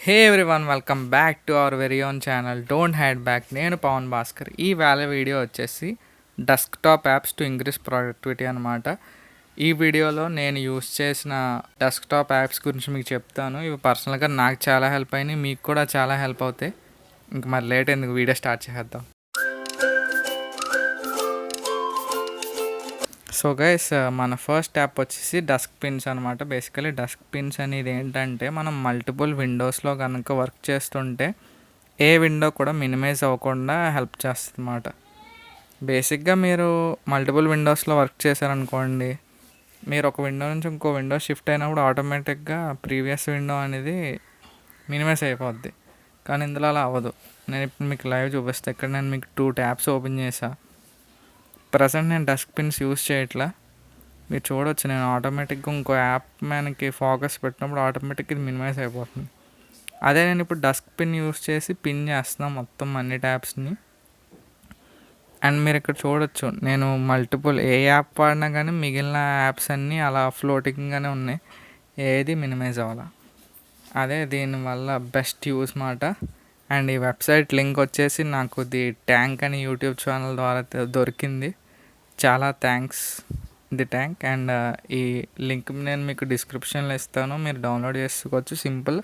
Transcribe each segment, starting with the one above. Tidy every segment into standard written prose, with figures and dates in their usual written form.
Hey everyone, welcome back to our very own channel don't had back. నేను పవన్ భాస్కర్. ఈ వేళ video వచ్చేసి desktop apps to increase productivity అనమాట. ఈ వీడియోలో నేను యూస్ చేసిన డెస్క్టాప్ యాప్స్ గురించి మీకు చెప్తాను. ఇవి పర్సనల్గా నాకు చాలా హెల్ప్ అయినాయి, మీకు కూడా చాలా హెల్ప్ అవుతాయి. ఇంక మరి లేట్ ఎందుకు, వీడియో స్టార్ట్ చేద్దాం. సో గైస్, మన ఫస్ట్ యాప్ వచ్చేసి డెస్క్ పిన్స్ అనమాట. బేసికలీ డెస్క్ పిన్స్ అనేది ఏంటంటే, మనం మల్టిపుల్ విండోస్లో కనుక వర్క్ చేస్తుంటే ఏ విండో కూడా మినిమైజ్ అవ్వకుండా హెల్ప్ చేస్తుంది అన్నమాట. బేసిక్గా మీరు మల్టిపుల్ విండోస్లో వర్క్ చేశారనుకోండి, మీరు ఒక విండో నుంచి ఇంకో విండో షిఫ్ట్ అయినప్పుడు ఆటోమేటిక్గా ప్రీవియస్ విండో అనేది మినిమైజ్ అయిపోద్ది. కానీ ఇందులో అలా అవ్వదు. నేను ఇప్పుడు మీకు లైవ్ చూపిస్తాను. ఇక్కడ నేను మీకు 2 ట్యాబ్స్ ఓపెన్ చేశాను. ప్రజెంట్ నేను డెస్క్ పిన్స్ యూస్ చేయట్లా. మీరు చూడవచ్చు, నేను ఆటోమేటిక్గా ఇంకో యాప్ మనకి ఫోకస్ పెట్టినప్పుడు ఆటోమేటిక్గా ఇది మినిమైజ్ అయిపోతుంది. అదే నేను ఇప్పుడు డెస్క్ పిన్ యూస్ చేసి పిన్ చేస్తున్నాను మొత్తం అన్ని ట్యాబ్స్ని. అండ్ మీరు ఇక్కడ చూడొచ్చు, నేను మల్టిపుల్ ఏ యాప్ వాడినా కానీ మిగిలిన యాప్స్ అన్నీ అలా ఫ్లోటింగ్గానే ఉన్నాయి, ఏది మినిమైజ్ అవ్వాల. అదే దీనివల్ల బెస్ట్ యూస్ మాట. అండ్ ఈ వెబ్సైట్ లింక్ వచ్చేసి నాకు ది ట్యాంక్ అని యూట్యూబ్ ఛానల్ ద్వారా దొరికింది. చాలా థ్యాంక్స్ ది ట్యాంక్. అండ్ ఈ లింక్ నేను మీకు డిస్క్రిప్షన్లో ఇస్తాను, మీరు డౌన్లోడ్ చేసుకోవచ్చు. సింపుల్,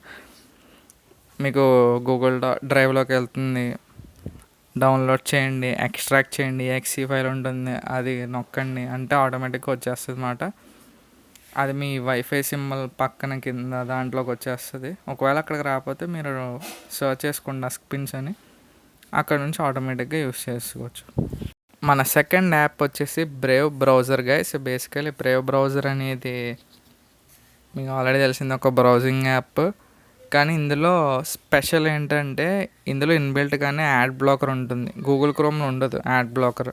మీకు గూగుల్ డ్రైవ్లోకి వెళ్తుంది, డౌన్లోడ్ చేయండి, ఎక్స్ట్రాక్ట్ చేయండి, ఎక్సీ ఫైల్ ఉంటుంది, అది నొక్కండి అంటే ఆటోమేటిక్గా వచ్చేస్తుంది అన్నమాట. అది మీ వైఫై సింబల్ పక్కన కింద దాంట్లోకి వచ్చేస్తుంది. ఒకవేళ అక్కడికి రాకపోతే మీరు సర్చ్ చేసుకోండి డెస్క్ పిన్స్ అని, అక్కడ నుంచి ఆటోమేటిక్గా యూస్ చేసుకోవచ్చు. మన సెకండ్ యాప్ వచ్చేసి Brave browser guys. Basically Brave browser అనేది మీకు ఆల్రెడీ తెలిసింది, ఒక బ్రౌజింగ్ యాప్. కానీ ఇందులో స్పెషల్ ఏంటంటే, ఇందులో ఇన్బిల్ట్గానే యాడ్ బ్లాకర్ ఉంటుంది. గూగుల్ క్రోమ్లో ఉండదు add blocker.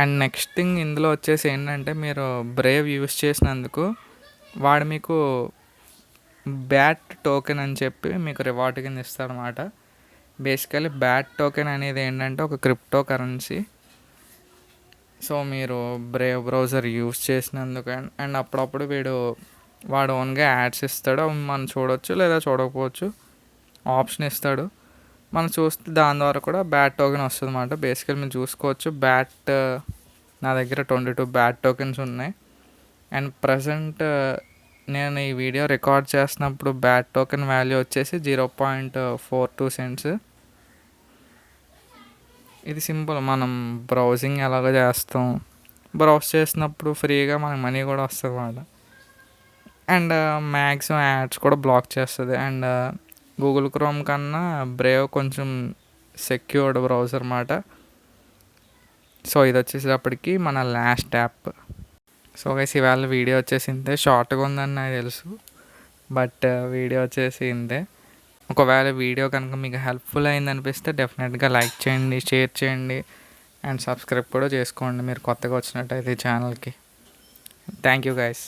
And next thing ఇందులో వచ్చేసి ఏంటంటే, మీరు బ్రేవ్ యూస్ చేసినందుకు వాడు మీకు బ్యాట్ టోకెన్ అని చెప్పి మీకు రివార్డ్ కింద ఇస్తారన్నమాట. బేసికలీ బ్యాట్ టోకెన్ అనేది ఏంటంటే ఒక క్రిప్టో కరెన్సీ. సో మీరు బ్రేవ్ బ్రౌజర్ యూస్ చేసినందుకు అండ్ అప్పుడప్పుడు వాడు ఓన్గా యాడ్స్ ఇస్తాడు, అవి మనం చూడవచ్చు లేదా చూడకపోవచ్చు, ఆప్షన్ ఇస్తాడు. మనం చూస్తే దాని ద్వారా కూడా బ్యాట్ టోకెన్ వస్తుంది అన్నమాట. బేసికల్ మీరు చూసుకోవచ్చు, నా దగ్గర 22 బ్యాట్ టోకెన్స్ ఉన్నాయి. అండ్ ప్రజెంట్ నేను ఈ వీడియో రికార్డ్ చేసినప్పుడు బ్యాట్ టోకెన్ వాల్యూ వచ్చేసి 0.42 సెంట్స్. ఇది సింపుల్, మనం బ్రౌజింగ్ ఎలాగో చేస్తాం, బ్రౌజ్ చేసినప్పుడు ఫ్రీగా మనకి మనీ కూడా వస్తుంది అన్నమాట. అండ్ మ్యాక్సిమం యాడ్స్ కూడా బ్లాక్ చేస్తుంది. అండ్ గూగుల్ క్రోమ్ కన్నా బ్రేవ్ కొంచెం సెక్యూర్డ్ బ్రౌజర్ అన్నమాట. సో ఇది వచ్చేసేటప్పటికి మన లాస్ట్ యాప్. సో గైస్, ఇవాళ వీడియో వచ్చేసి ఇంతే. షార్ట్గా ఉందని నాకు తెలుసు, బట్ వీడియో వచ్చేసి ఇంతే. ఒకవేళ వీడియో కనుక మీకు హెల్ప్ఫుల్ అయింది అనిపిస్తే డెఫినెట్గా లైక్ చేయండి, షేర్ చేయండి, అండ్ సబ్స్క్రైబ్ కూడా చేసుకోండి మీరు కొత్తగా వచ్చినట్టయితే ఈ ఛానల్కి. Thank you guys.